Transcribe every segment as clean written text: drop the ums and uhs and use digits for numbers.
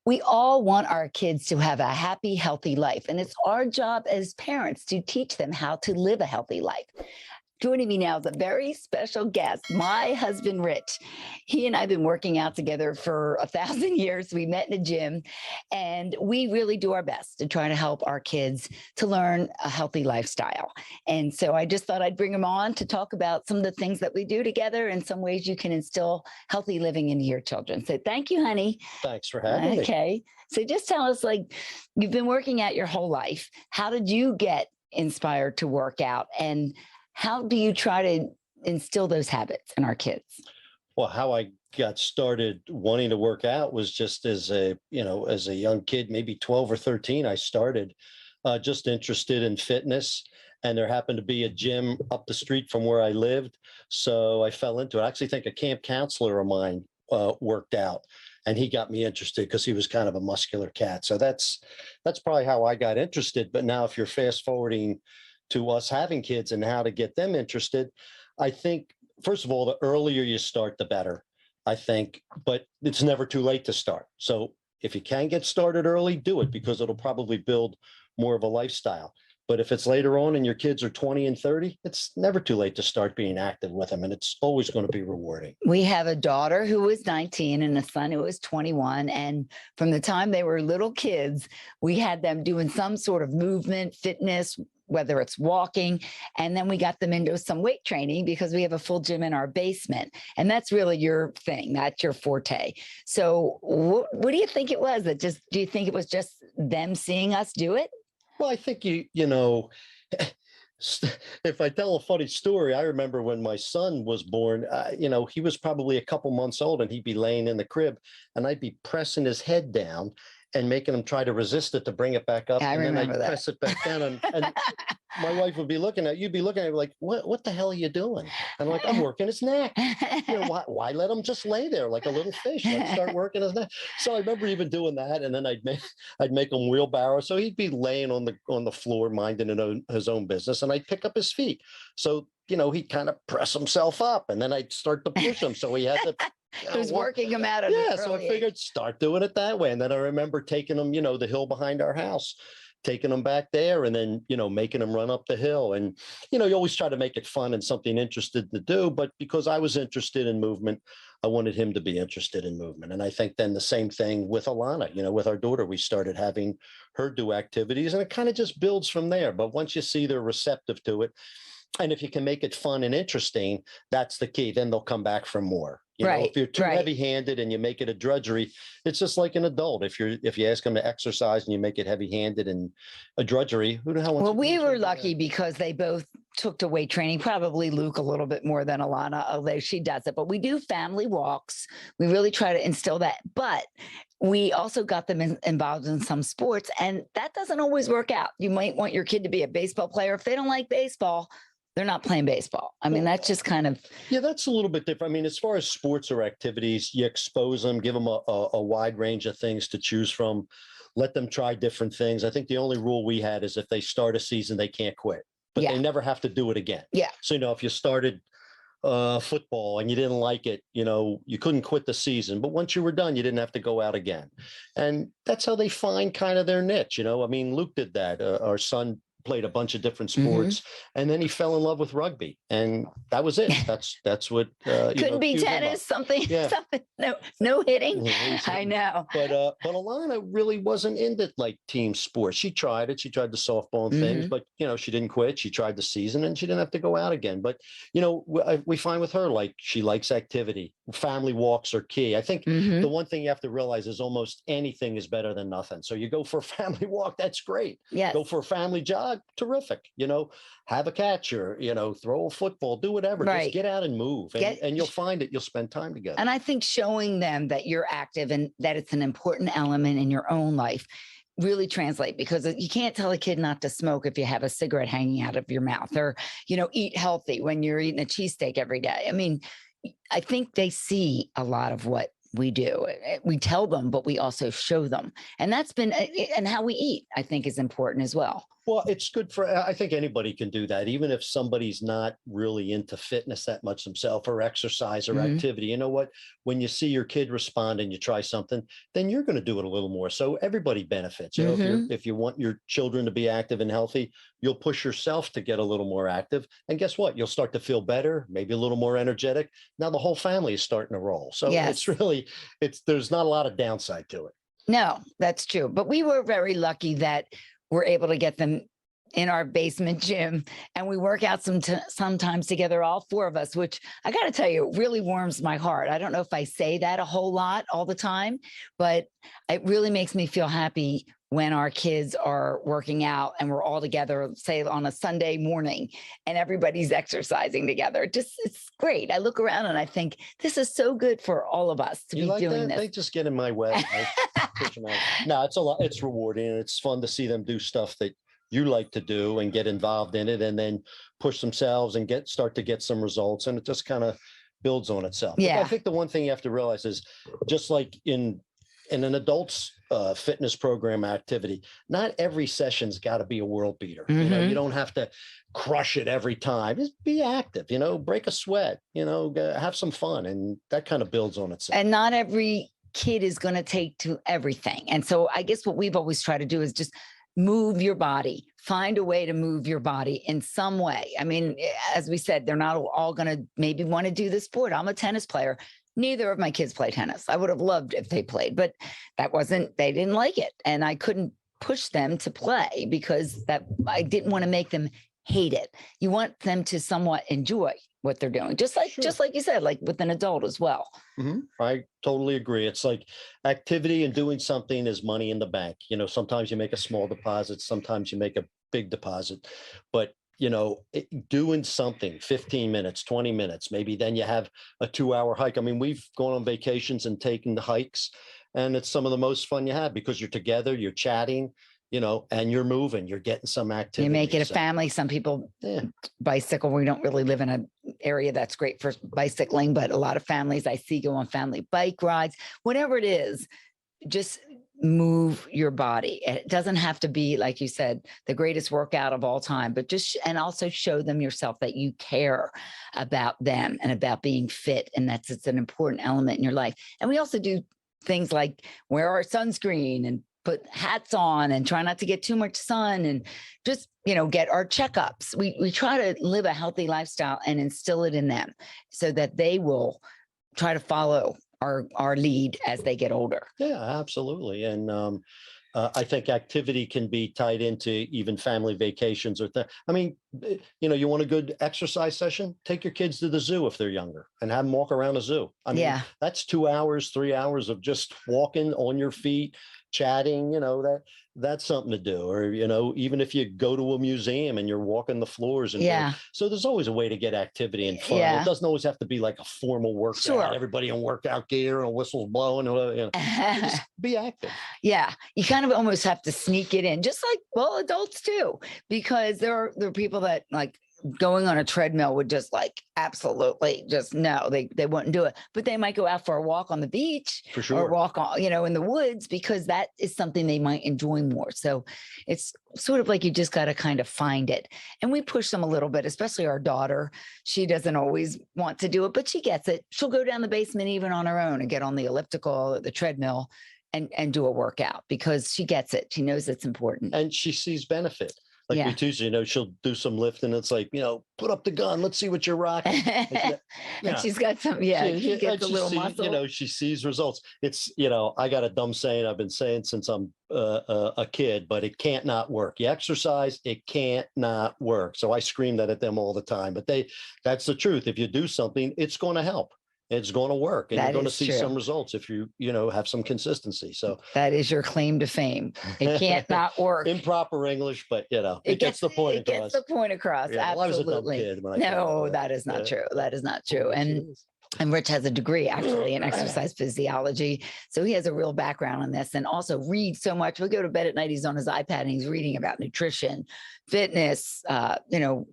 We all want our kids to have a happy, healthy life, and it's our job as parents to teach them how to live a healthy life. Joining me now is a very special guest, my husband, Rich. He and I have been working out together for 1,000 years. We met in a gym, and we really do our best to try to help our kids to learn a healthy lifestyle. And so I just thought I'd bring him on to talk about some of the things that we do together and some ways you can instill healthy living into your children. So thank you, honey. Thanks for having me. Okay. So just tell us, like, you've been working out your whole life. How did you get inspired to work out? And how do you try to instill those habits in our kids? Well, how I got started wanting to work out was just as a young kid, maybe 12 or 13, I started just interested in fitness. And there happened to be a gym up the street from where I lived. So I fell into it. I actually think a camp counselor of mine worked out, and he got me interested because he was kind of a muscular cat. So that's probably how I got interested. But now if you're fast forwarding to us having kids and how to get them interested, I think, first of all, the earlier you start, the better, I think, but it's never too late to start. So if you can get started early, do it, because it'll probably build more of a lifestyle. But if it's later on and your kids are 20 and 30, it's never too late to start being active with them. And it's always going to be rewarding. We have a daughter who was 19 and a son who was 21. And from the time they were little kids, we had them doing some sort of movement, fitness, whether it's walking. And then we got them into some weight training because we have a full gym in our basement. And that's really your thing. That's your forte. So what do you think it was? Do you think it was just them seeing us do it? Well, I think if I tell a funny story, I remember when my son was born, he was probably a couple months old, and he'd be laying in the crib and I'd be pressing his head down and making him try to resist it to bring it back up. I And then remember I'd that. press it back down. And my wife would be looking at, you'd be looking at me like, what the hell are you doing? And I'm like, I'm working his neck. Why let him just lay there like a little fish? Let's start working his neck. So I remember even doing that. And then I'd make him wheelbarrow. So he'd be laying on the floor, minding his own business. And I'd pick up his feet. So, he'd kind of press himself up, and then I'd start to push him. So he had to. It was working them out. Yeah, so I figured start doing it that way. And then I remember taking them, the hill behind our house, taking them back there, and then, making them run up the hill. And, you always try to make it fun and something interested to do. But because I was interested in movement, I wanted him to be interested in movement. And I think then the same thing with Alana, with our daughter, we started having her do activities, and it kind of just builds from there. But once you see they're receptive to it, and if you can make it fun and interesting, that's the key. Then they'll come back for more. If you're too heavy-handed and you make it a drudgery, it's just like an adult. If you ask them to exercise and you make it heavy-handed and a drudgery, who the hell wants Well, to we do were something lucky like because they both took to weight training, probably Luke a little bit more than Alana, although she does it. But we do family walks. We really try to instill that. But we also got them involved in some sports, and that doesn't always work out. You might want your kid to be a baseball player. If they don't like baseball, they're not playing baseball. I mean, that's just kind of. Yeah, that's a little bit different. I mean, as far as sports or activities, you expose them, give them a wide range of things to choose from, let them try different things. I think the only rule we had is if they start a season, they can't quit, but they never have to do it again. Yeah. So, if you started football and you didn't like it, you couldn't quit the season, but once you were done, you didn't have to go out again. And that's how they find kind of their niche. I mean, Luke did that. Our son played a bunch of different sports, and then he fell in love with rugby, and that was it. That's what couldn't be tennis, something. No hitting. I know. But Alana really wasn't into like team sports. She tried it. She tried the softball and things, but she didn't quit. She tried the season, and she didn't have to go out again. But we find with her, like, she likes activity. Family walks are key. I think the one thing you have to realize is almost anything is better than nothing. So you go for a family walk, that's great. Yes. Go for a family jog, terrific. Have a catcher, throw a football, do whatever. Just get out and move, and you'll find it. You'll spend time together. And I think showing them that you're active and that it's an important element in your own life really translate, because you can't tell a kid not to smoke if you have a cigarette hanging out of your mouth, or, eat healthy when you're eating a cheesesteak every day. I mean, I think they see a lot of what we do. We tell them, but we also show them. And that's been, and how we eat, I think, is important as well. Well, it's good for, I think anybody can do that, even if somebody's not really into fitness that much themselves or exercise or Mhm. activity. You know what? When you see your kid respond and you try something, then you're going to do it a little more. So everybody benefits. You know, Mhm. if you want your children to be active and healthy, you'll push yourself to get a little more active. And guess what? You'll start to feel better, maybe a little more energetic. Now the whole family is starting to roll. So it's Yes. really, it's there's not a lot of downside to it. No, that's true. But we were very lucky that we're able to get them in our basement gym, and we work out sometimes together, all four of us, which I got to tell you, it really warms my heart. I don't know if I say that a whole lot all the time, but it really makes me feel happy when our kids are working out and we're all together, say on a Sunday morning, and everybody's exercising together. It's great. I look around and I think this is so good for all of us to You be like doing that? this. They just get in my way. I push them out. No, it's a lot. It's rewarding and it's fun to see them do stuff that you like to do and get involved in it and then push themselves and start to get some results. And it just kind of builds on itself. But I Yeah. think the one thing you have to realize is just like in an adult's fitness program activity, not every session's got to be a world beater. You know, you Hmm. don't have to crush it every time. Just be active, break a sweat, have some fun. And that kind of builds on itself. And not every kid is going to take to everything. And so I guess what we've always tried to do is just move your body, find a way to move your body in some way. I mean, as we said, they're not all going to maybe want to do the sport. I'm a tennis player. Neither of my kids play tennis. I would have loved if they played, but they didn't like it. And I couldn't push them to play because I didn't want to make them hate it. You want them to somewhat enjoy what they're doing, just Sure. like you said, like with an adult as well. I totally agree. It's like activity and doing something is money in the bank. Sometimes you make a small deposit, sometimes you make a big deposit, but doing something 15 minutes, 20 minutes, maybe then you have a 2 hour hike. I mean, we've gone on vacations and taken the hikes, and it's some of the most fun you have because you're together, you're chatting, and you're moving, you're getting some You make activity. it a So, family. Some people yeah. bicycle. We don't really live in an area that's great for bicycling, but a lot of families I see go on family bike rides. Whatever it is, just move your body. It doesn't have to be, like you said, the greatest workout of all time, but and also show them yourself that you care about them and about being fit. And it's an important element in your life. And we also do things like wear our sunscreen and put hats on and try not to get too much sun and just, get our checkups. We try to live a healthy lifestyle and instill it in them so that they will try to follow our lead as they get older. Yeah, absolutely. And I think activity can be tied into even family vacations or I mean, you want a good exercise session? Take your kids to the zoo if they're younger and have them walk around the zoo. I mean, Yeah. that's 2 hours, 3 hours of just walking on your feet, chatting, that's something to do. Or, even if you go to a museum and you're walking the floors and Yeah. so there's always a way to get activity and fun. It Yeah. doesn't always have to be like a formal workout, Sure. everybody in workout gear and whistles blowing, just be active. Yeah, you kind of almost have to sneak it in, just like, well, adults too, because there are people that like going on a treadmill would just like absolutely just no, they wouldn't do it. But they might go out for a walk on the beach For or sure. walk on, in the woods because that is something they might enjoy more. So it's sort of like you just got to kind of find it. And we push them a little bit, especially our daughter. She doesn't always want to do it, but she gets it. She'll go down the basement even on her own and get on the elliptical or the treadmill and do a workout because she gets it. She knows it's important. And she sees benefit. Like Yeah. me too. So, she'll do some lifting. It's like, put up the gun. Let's see what you're rocking. And Yeah. she's got some, She, she gets a little see, muscle. she sees results. It's, I got a dumb saying I've been saying since I'm a kid, but it can't not work. You exercise, it can't not work. So I scream that at them all the time, but that's the truth. If you do something, it's going to help. It's going to work and That you're going to is see true. some results if you have some consistency. So That is your claim to fame. It can't not work. improper English, but it gets the point It across. gets the point across. Yeah, well, I was a dumb Absolutely. kid when I came up No, with it. that is not Yeah. true. That is not true. Yes, it And is. Rich has a degree actually in exercise physiology. So he has a real background in this and also reads so much. We go to bed at night, he's on his iPad and he's reading about nutrition, fitness,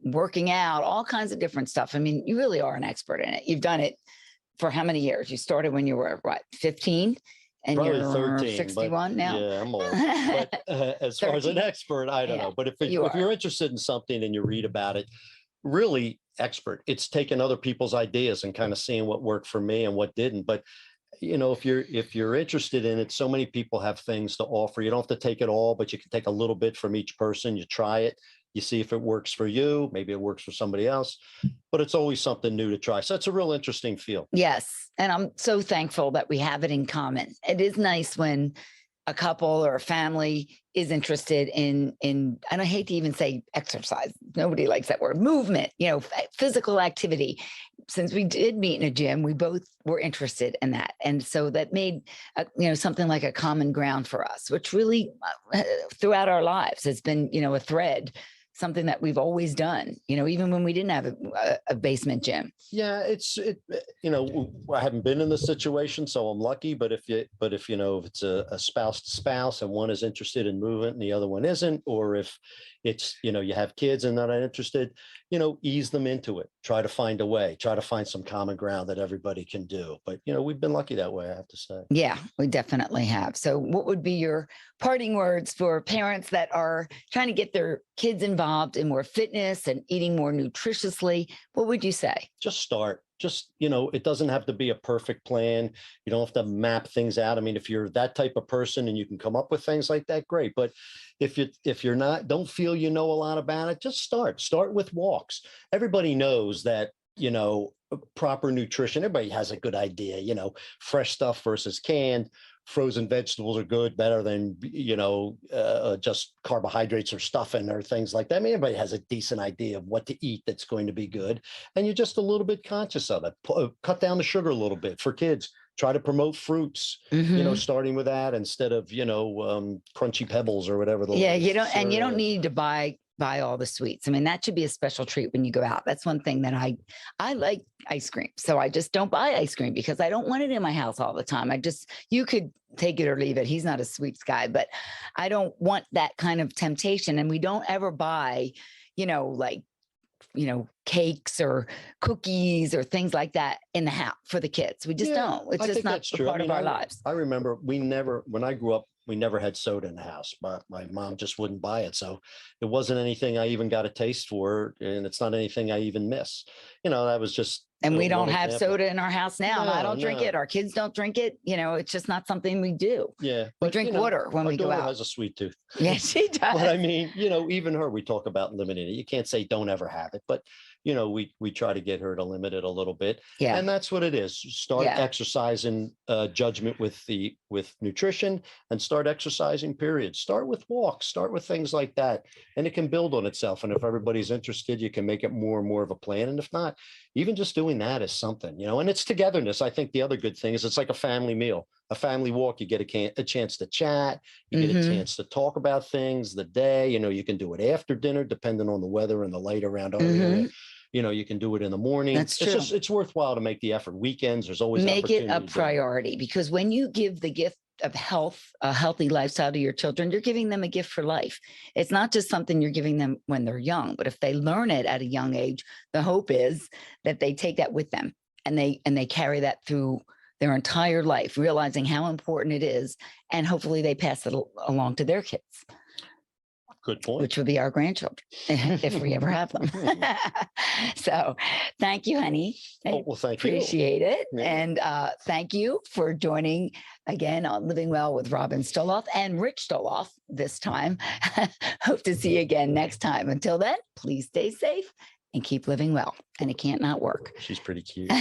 working out, all kinds of different stuff. I mean, you really are an expert in it. You've done it for how many years? You started when you were what, 15? And Probably you're 13, but 61 now? yeah, I'm old. But as far as an 13. expert, I don't Yeah, know. But you if are. you're interested in something and you read about it, really expert. It's taking other people's ideas and kind of seeing what worked for me and what didn't. But if you're interested in it, so many people have things to offer. You don't have to take it all, but you can take a little bit from each person. You try it, you see if it works for you. Maybe it works for somebody else, but it's always something new to try. So it's a real interesting field. Yes. And I'm so thankful that we have it in common. It is nice when a couple or a family is interested in and I hate to even say exercise. Nobody likes that word. Movement, physical activity. Since we did meet in a gym, we both were interested in that. And so that made something like a common ground for us, which really throughout our lives has been, a thread, something that we've always done, even when we didn't have a basement gym. Yeah, I haven't been in this situation, so I'm lucky. But if it's a spouse to spouse and one is interested in movement and the other one isn't, or if it's, you have kids and they're not interested, ease them into it. Try to find a way, try to find some common ground that everybody can do. But, we've been lucky that way, I have to say. Yeah, we definitely have. So what would be your parting words for parents that are trying to get their kids involved in more fitness and eating more nutritiously? What would you say? Just start. It doesn't have to be a perfect plan. You don't have to map things out. I mean, if you're that type of person and you can come up with things like that, great. But if you're not, don't feel you know a lot about it, just start with walks. Everybody knows that, proper nutrition. Everybody has a good idea, fresh stuff versus canned. Frozen vegetables are good, better than, just carbohydrates or stuffing or things like that. I mean, everybody has a decent idea of what to eat that's going to be good. And you're just a little bit conscious of it. Cut down the sugar a little bit for kids. Try to promote fruits, starting with that instead of, crunchy pebbles or whatever. Yeah, you don't cereal is. need to buy all the sweets. I mean, that should be a special treat when you go out. That's one thing that I like ice cream. So I just don't buy ice cream because I don't want it in my house all the time. You could take it or leave it. He's not a sweets guy, but I don't want that kind of temptation. And we don't ever buy, cakes or cookies or things like that in the house for the kids. We just don't. It's just not a part of our lives. I remember when I grew up, we never had soda in the house. My mom just wouldn't buy it. So it wasn't anything I even got a taste for. And it's not anything I even miss. That was just. And we don't have soda in our house now. I don't drink No. it. Our kids don't drink it. It's just not something we do. Yeah. We drink water when we go out. Has a sweet tooth. Yes, she does. But I mean, even her, we talk about limiting it. You can't say don't ever have it, but we try to get her to limit it a little bit. Yeah. And that's what it is. Start exercising judgment with nutrition and start exercising, period. Start with walks, start with things like that. And it can build on itself. And if everybody's interested, you can make it more and more of a plan. And if not, even just doing that is something, and it's togetherness. I think the other good thing is it's like a family meal, a family walk. You get a chance to chat, you get a chance to talk about things, the day, you can do it after dinner, depending on the weather and the light around our area. You can do it in the morning. That's true. It's worthwhile to make the effort. Weekends, there's always make it a opportunity to do it. priority, because when you give the gift of health, a healthy lifestyle to your children, you're giving them a gift for life. It's not just something you're giving them when they're young, but if they learn it at a young age, the hope is that they take that with them and they carry that through their entire life, realizing how important it is. And hopefully they pass it along to their kids. Good point. Which would be our grandchildren if we ever have them. So thank you, honey. Well, thank you. Appreciate it. Yeah. And thank you for joining again on Living Well with Robin Stoloff and Rich Stoloff this time. Hope to see you again next time. Until then, please stay safe and keep living well. And it can't not work. She's pretty cute.